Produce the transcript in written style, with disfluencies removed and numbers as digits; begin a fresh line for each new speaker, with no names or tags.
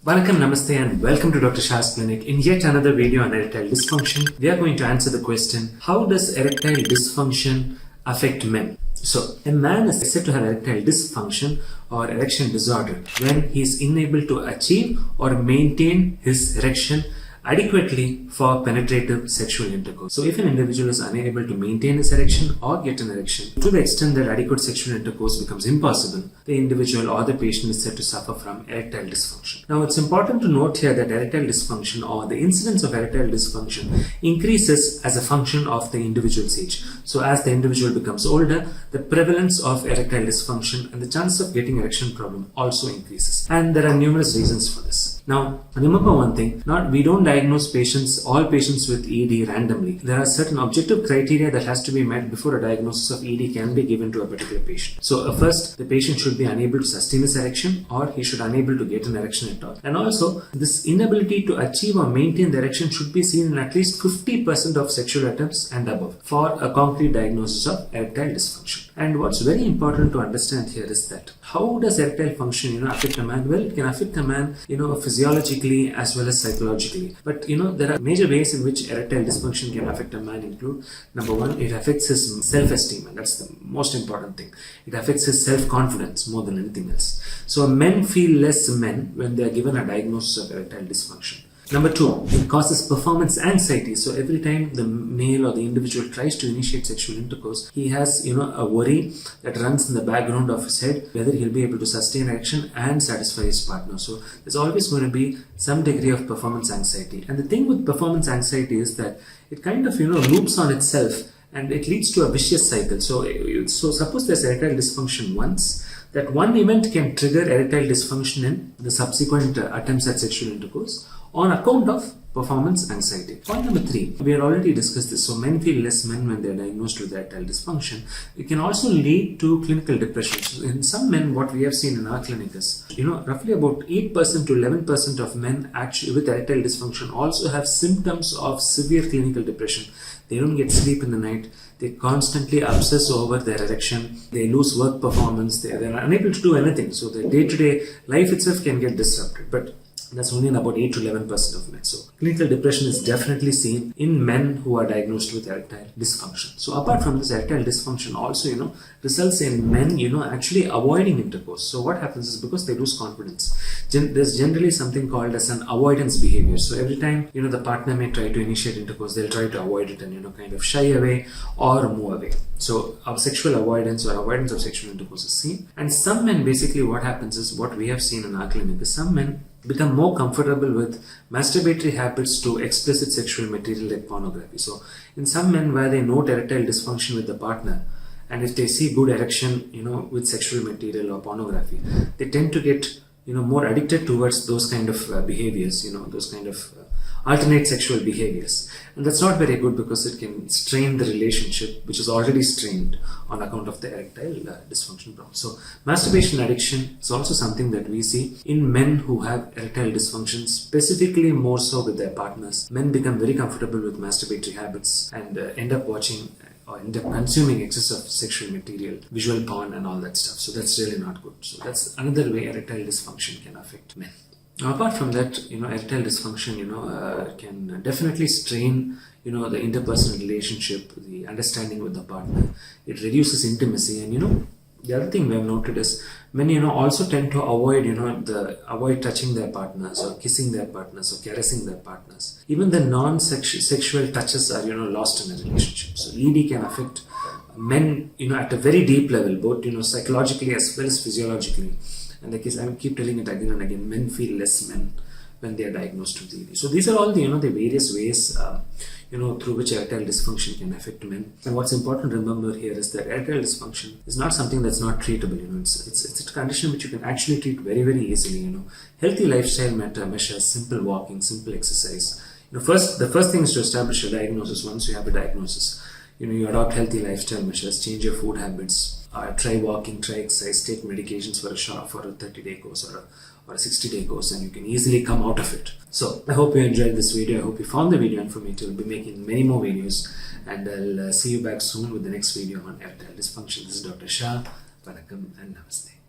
Welcome, Namaste and welcome to Dr. Shah's clinic. In yet another video on erectile dysfunction, we are going to answer the question, how does erectile dysfunction affect men? So, a man is said to have erectile dysfunction or erection disorder when he is unable to achieve or maintain his erection adequately for penetrative sexual intercourse. So if an individual is unable to maintain his erection or get an erection to the extent that adequate sexual intercourse becomes impossible, the individual or the patient is said to suffer from erectile dysfunction. Now it's important to note here that erectile dysfunction or the incidence of erectile dysfunction increases as a function of the individual's age. So as the individual becomes older, the prevalence of erectile dysfunction and the chance of getting erection problem also increases. And there are numerous reasons for this. Now, remember one thing, we don't diagnose all patients with ED randomly. There are certain objective criteria that has to be met before a diagnosis of ED can be given to a particular patient. So first, the patient should be unable to sustain his erection or he should unable to get an erection at all. And also, this inability to achieve or maintain the erection should be seen in at least 50% of sexual attempts and above for a concrete diagnosis of erectile dysfunction. And what's very important to understand here is that how does erectile function affect a man? Well, it can affect a man physiologically as well as psychologically. But there are major ways in which erectile dysfunction can affect a man include, number one, it affects his self-esteem, and that's the most important thing. It affects his self-confidence more than anything else. So men feel less men when they are given a diagnosis of erectile dysfunction. Number two, it causes performance anxiety. So every time the male or the individual tries to initiate sexual intercourse, he has, a worry that runs in the background of his head, whether he'll be able to sustain erection and satisfy his partner. So there's always going to be some degree of performance anxiety. And the thing with performance anxiety is that it kind of, loops on itself and it leads to a vicious cycle. So suppose there's erectile dysfunction once, that one event can trigger erectile dysfunction in the subsequent attempts at sexual intercourse on account of performance anxiety. Point number three, we had already discussed this. So men feel less men when they are diagnosed with erectile dysfunction. It can also lead to clinical depression. So in some men, what we have seen in our clinic is, roughly about 8% to 11% of men actually with erectile dysfunction also have symptoms of severe clinical depression. They don't get sleep in the night. They constantly obsess over their erection. They lose work performance. They are unable to do anything. So the day-to-day life itself can get disrupted. But that's only in about 8 to 11% of men. So clinical depression is definitely seen in men who are diagnosed with erectile dysfunction. So apart from this, erectile dysfunction also, results in men, actually avoiding intercourse. So what happens is because they lose confidence, there's generally something called as an avoidance behavior. So every time, the partner may try to initiate intercourse, they'll try to avoid it and, kind of shy away or move away. So our sexual avoidance or avoidance of sexual intercourse is seen. And some men, basically what happens is, what we have seen in our clinic is some men become more comfortable with masturbatory habits to explicit sexual material like pornography. So in some men where they note erectile dysfunction with the partner, and if they see good erection, with sexual material or pornography, they tend to get, more addicted towards those kind of behaviors, those kind of alternate sexual behaviors. And that's not very good because it can strain the relationship, which is already strained on account of the erectile dysfunction problem. So masturbation addiction is also something that we see in men who have erectile dysfunction, specifically more so with their partners. Men become very comfortable with masturbatory habits and end up watching or end up consuming excess of sexual material, visual porn and all that stuff. So that's really not good. So that's another way erectile dysfunction can affect men. Now, apart from that, erectile dysfunction, can definitely strain, the interpersonal relationship, the understanding with the partner. It reduces intimacy. And, the other thing we have noted is men, also tend to avoid, avoid touching their partners or kissing their partners or caressing their partners. Even the non-sexual touches are, lost in a relationship. So ED can affect men, at a very deep level, both, psychologically as well as physiologically. And I keep telling it again and again, men feel less men when they are diagnosed with ED. So these are all the, the various ways, through which erectile dysfunction can affect men. And what's important to remember here is that erectile dysfunction is not something that's not treatable. It's a condition which you can actually treat very, very easily. Healthy lifestyle measures, simple walking, simple exercise. The first thing is to establish a diagnosis. Once you have a diagnosis, you adopt healthy lifestyle measures, change your food habits, try walking, try exercise, take medications for a 30-day course or a 60-day course, and you can easily come out of it. So I hope you enjoyed this video. I hope you found the video informative. I'll be making many more videos, and I'll see you back soon with the next video on erectile dysfunction. This is Dr. Shah. Welcome and Namaste.